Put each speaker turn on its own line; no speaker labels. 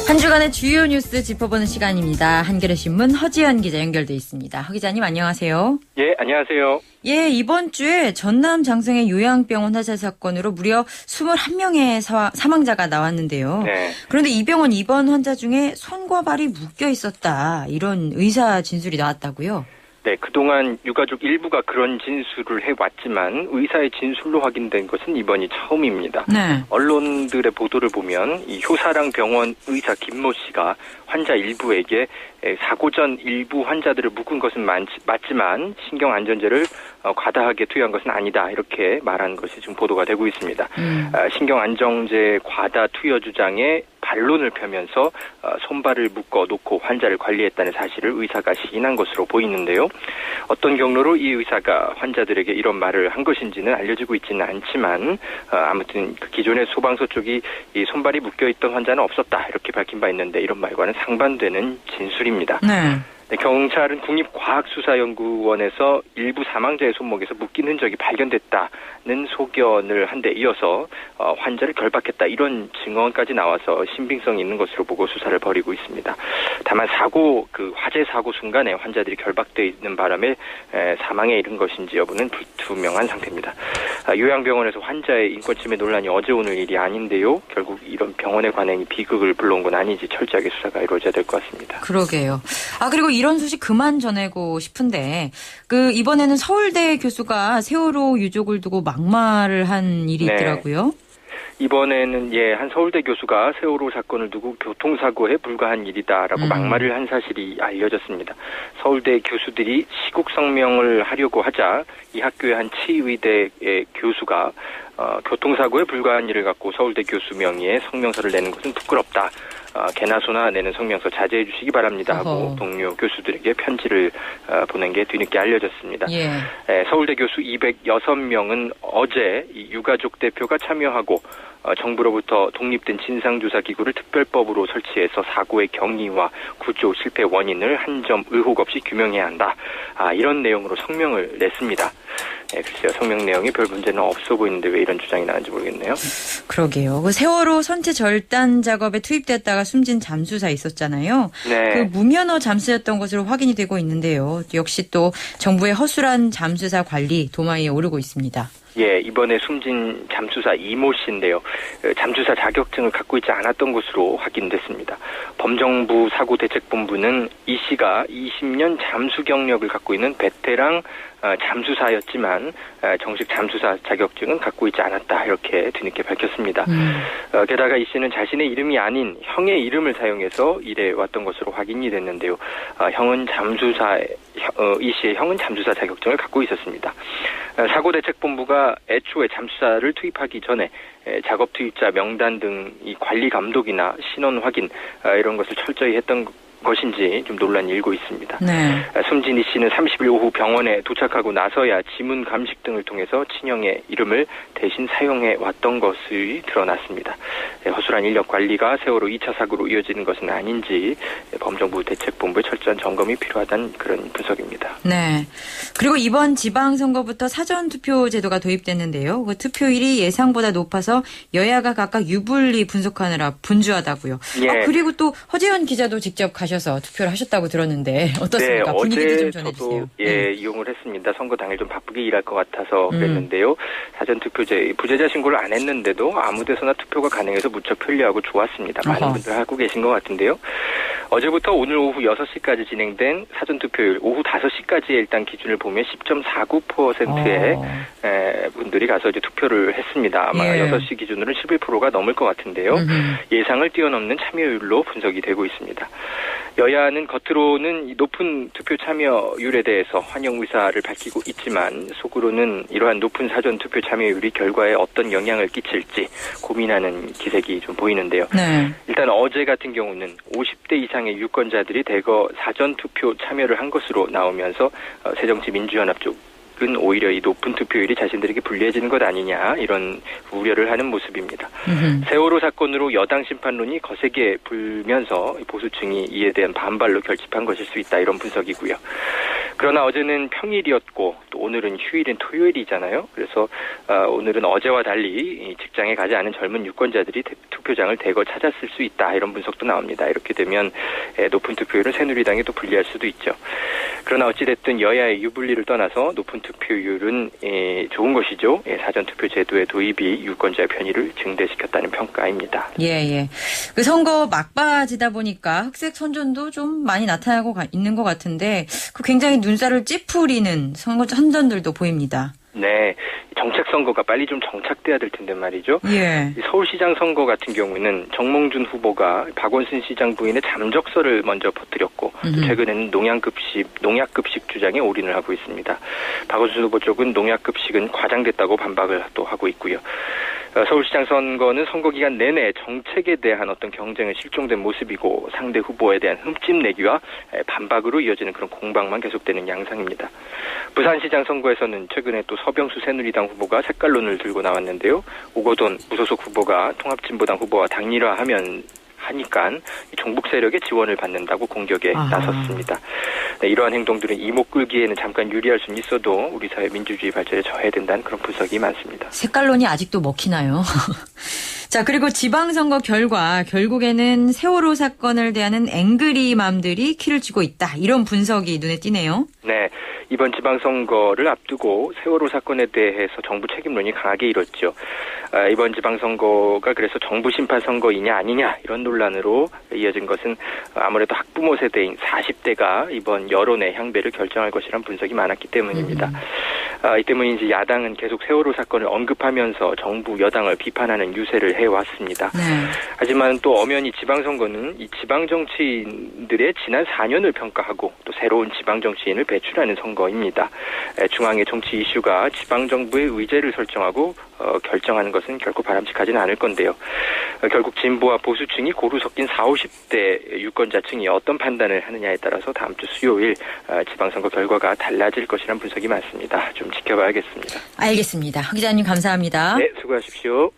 한 주간의 주요 뉴스 짚어보는 시간입니다. 한겨레 신문 허지연 기자 연결돼 있습니다. 허 기자님 안녕하세요.
예, 안녕하세요.
예, 이번 주에 전남 장성의 요양병원 화재 사건으로 무려 21명의 사망자가 나왔는데요.
네.
그런데 이 병원 입원 환자 중에 손과 발이 묶여 있었다. 이런 의사 진술이 나왔다고요?
네, 그동안 유가족 일부가 그런 진술을 해왔지만 의사의 진술로 확인된 것은 이번이 처음입니다.
네.
언론들의 보도를 보면 이 효사랑 병원 의사 김모 씨가 환자 일부에게 사고 전 일부 환자들을 묶은 것은 맞지만 신경안전제를 과다하게 투여한 것은 아니다. 이렇게 말한 것이 지금 보도가 되고 있습니다. 신경안정제 과다 투여 주장에 반론을 펴면서 손발을 묶어 놓고 환자를 관리했다는 사실을 의사가 시인한 것으로 보이는데요. 어떤 경로로 이 의사가 환자들에게 이런 말을 한 것인지는 알려지고 있지는 않지만 아무튼 그 기존의 소방서 쪽이 이 손발이 묶여있던 환자는 없었다. 이렇게 밝힌 바 있는데 이런 말과는 상반되는 진술입니다.
네.
네, 경찰은 국립과학수사연구원에서 일부 사망자의 손목에서 묶인 흔적이 발견됐다는 소견을 한 데 이어서 환자를 결박했다 이런 증언까지 나와서 신빙성이 있는 것으로 보고 수사를 벌이고 있습니다. 다만 화재 사고 순간에 환자들이 결박돼 있는 바람에 사망에 이른 것인지 여부는 불투명한 상태입니다. 요양병원에서 환자의 인권침해 논란이 어제 오늘 일이 아닌데요. 결국 이런 병원의 관행이 비극을 불러온 건 아닌지 철저하게 수사가 이루어져야 될 것 같습니다.
그러게요. 그리고 이런 소식 그만 전하고 싶은데 이번에는 서울대 교수가 세월호 유족을 두고 막말을 한 일이 있더라고요.
이번에는 한 서울대 교수가 세월호 사건을 두고 교통사고에 불과한 일이다라고 막말을 한 사실이 알려졌습니다. 서울대 교수들이 시국 성명을 하려고 하자 이 학교의 한 치의대의 교수가 교통사고에 불과한 일을 갖고 서울대 교수 명의의 성명서를 내는 것은 부끄럽다. 개나 소나 내는 성명서 자제해 주시기 바랍니다 하고 동료 교수들에게 편지를 보낸 게 뒤늦게 알려졌습니다.
예.
서울대 교수 206명은 어제 이 유가족 대표가 참여하고 정부로부터 독립된 진상조사기구를 특별법으로 설치해서 사고의 경위와 구조 실패 원인을 한 점 의혹 없이 규명해야 한다. 이런 내용으로 성명을 냈습니다. 글쎄요. 성명 내용이 별 문제는 없어 보이는데 왜 이런 주장이 나는지 모르겠네요.
그러게요. 세월호 선체 절단 작업에 투입됐다가 숨진 잠수사 있었잖아요.
네.
무면허 잠수였던 것으로 확인이 되고 있는데요. 역시 또 정부의 허술한 잠수사 관리 도마 위에 오르고 있습니다.
예, 이번에 숨진 잠수사 이모 씨인데요. 잠수사 자격증을 갖고 있지 않았던 것으로 확인됐습니다. 범정부 사고대책본부는 이 씨가 20년 잠수 경력을 갖고 있는 베테랑 잠수사였지만 정식 잠수사 자격증은 갖고 있지 않았다 이렇게 뒤늦게 밝혔습니다. 게다가 이 씨는 자신의 이름이 아닌 형의 이름을 사용해서 일해왔던 것으로 확인이 됐는데요. 이 씨의 형은 잠수사 자격증을 갖고 있었습니다. 사고대책본부가 애초에 잠수사를 투입하기 전에 작업 투입자 명단 등 이 관리 감독이나 신원 확인 이런 것을 철저히 했던 것인지 좀 논란이 일고 있습니다.
네.
숨진 이 씨는 30일 오후 병원에 도착하고 나서야 지문 감식 등을 통해서 친형의 이름을 대신 사용해 왔던 것이 드러났습니다. 허술한 인력 관리가 세월호 2차 사고로 이어지는 것은 아닌지 범정부 대책본부의 철저한 점검이 필요하다는 그런 분석입니다.
네. 그리고 이번 지방선거부터 사전투표 제도가 도입됐는데요. 그 투표율이 예상보다 높아서 여야가 각각 유불리 분석하느라 분주하다고요.
예.
그리고 또 허재현 기자도 직접 가셔서 투표를 하셨다고 들었는데 어떻습니까?
네,
분위기
어제
좀 전해주세요.
저도 이용을 했습니다. 선거 당일 좀 바쁘게 일할 것 같아서 그랬는데요. 사전투표제 부재자 신고를 안 했는데도 아무 데서나 투표가 가능해서 무척 편리하고 좋았습니다. 많은 분들 하고 계신 것 같은데요. 어제부터 오늘 오후 6시까지 진행된 사전투표율 오후 5시까지의 일단 기준을 보면 10.49%의 분들이 가서 이제 투표를 했습니다. 아마 6시 기준으로는 11%가 넘을 것 같은데요. 예상을 뛰어넘는 참여율로 분석이 되고 있습니다. 여야는 겉으로는 높은 투표 참여율에 대해서 환영 의사를 밝히고 있지만 속으로는 이러한 높은 사전 투표 참여율이 결과에 어떤 영향을 끼칠지 고민하는 기색이 좀 보이는데요.
네.
일단 어제 같은 경우는 50대 이상의 유권자들이 대거 사전 투표 참여를 한 것으로 나오면서 새정치민주연합 쪽은 오히려 이 높은 투표율이 자신들에게 불리해지는 것 아니냐 이런 우려를 하는 모습입니다. 세월호 사건으로 여당 심판론이 거세게 불면서 보수층이 이에 대한 반발로 결집한 것일 수 있다 이런 분석이고요. 그러나 어제는 평일이었고 또 오늘은 휴일인 토요일이잖아요. 그래서 오늘은 어제와 달리 직장에 가지 않은 젊은 유권자들이 투표장을 대거 찾았을 수 있다. 이런 분석도 나옵니다. 이렇게 되면 높은 투표율은 새누리당에 또 불리할 수도 있죠. 그러나 어찌됐든 여야의 유불리를 떠나서 높은 투표율은 좋은 것이죠. 사전투표 제도의 도입이 유권자의 편의를 증대시켰다는 평가입니다.
예. 그 선거 막바지다 보니까 흑색 선전도 좀 많이 나타나고 있는 것 같은데 그 굉장히 눈살을 찌푸리는 선거 선전들도 보입니다.
네. 정책 선거가 빨리 좀 정착돼야 될 텐데 말이죠.
예.
서울시장 선거 같은 경우는 정몽준 후보가 박원순 시장 부인의 잠적설을 먼저 퍼뜨렸고 또 최근에는 농약급식 주장에 올인을 하고 있습니다. 박원순 후보 쪽은 농약급식은 과장됐다고 반박을 또 하고 있고요. 서울시장 선거는 선거 기간 내내 정책에 대한 어떤 경쟁을 실종된 모습이고 상대 후보에 대한 흠집내기와 반박으로 이어지는 그런 공방만 계속되는 양상입니다. 부산시장 선거에서는 최근에 또 서병수 새누리당 후보가 색깔론을 들고 나왔는데요. 오거돈 무소속 후보가 통합진보당 후보와 하니까 종북 세력의 지원을 받는다고 공격에 나섰습니다. 네, 이러한 행동들은 이목 끌기에는 잠깐 유리할 수는 있어도 우리 사회 민주주의 발전에 저해야 된다는 그런 분석이 많습니다.
색깔론이 아직도 먹히나요? 자, 그리고 지방선거 결과 결국에는 세월호 사건을 대하는 앵그리맘들이 키를 쥐고 있다. 이런 분석이 눈에 띄네요.
네. 이번 지방선거를 앞두고 세월호 사건에 대해서 정부 책임론이 강하게 일었죠. 이번 지방선거가 그래서 정부 심판 선거이냐 아니냐 이런 논란으로 이어진 것은 아무래도 학부모 세대인 40대가 이번 여론의 향배를 결정할 것이란 분석이 많았기 때문입니다. 이 때문인지 야당은 계속 세월호 사건을 언급하면서 정부 여당을 비판하는 유세를 해왔습니다.
네.
하지만 또 엄연히 지방선거는 이 지방정치인들의 지난 4년을 평가하고 또 새로운 지방정치인을 배출하는 선거입니다. 중앙의 정치 이슈가 지방정부의 의제를 설정하고 결정하는 것은 결코 바람직하지는 않을 건데요. 결국 진보와 보수층이 고루 섞인 40, 50대 유권자층이 어떤 판단을 하느냐에 따라서 다음 주 수요일 지방선거 결과가 달라질 것이라는 분석이 많습니다. 좀 지켜봐야겠습니다.
알겠습니다. 하 기자님 감사합니다.
네, 수고하십시오.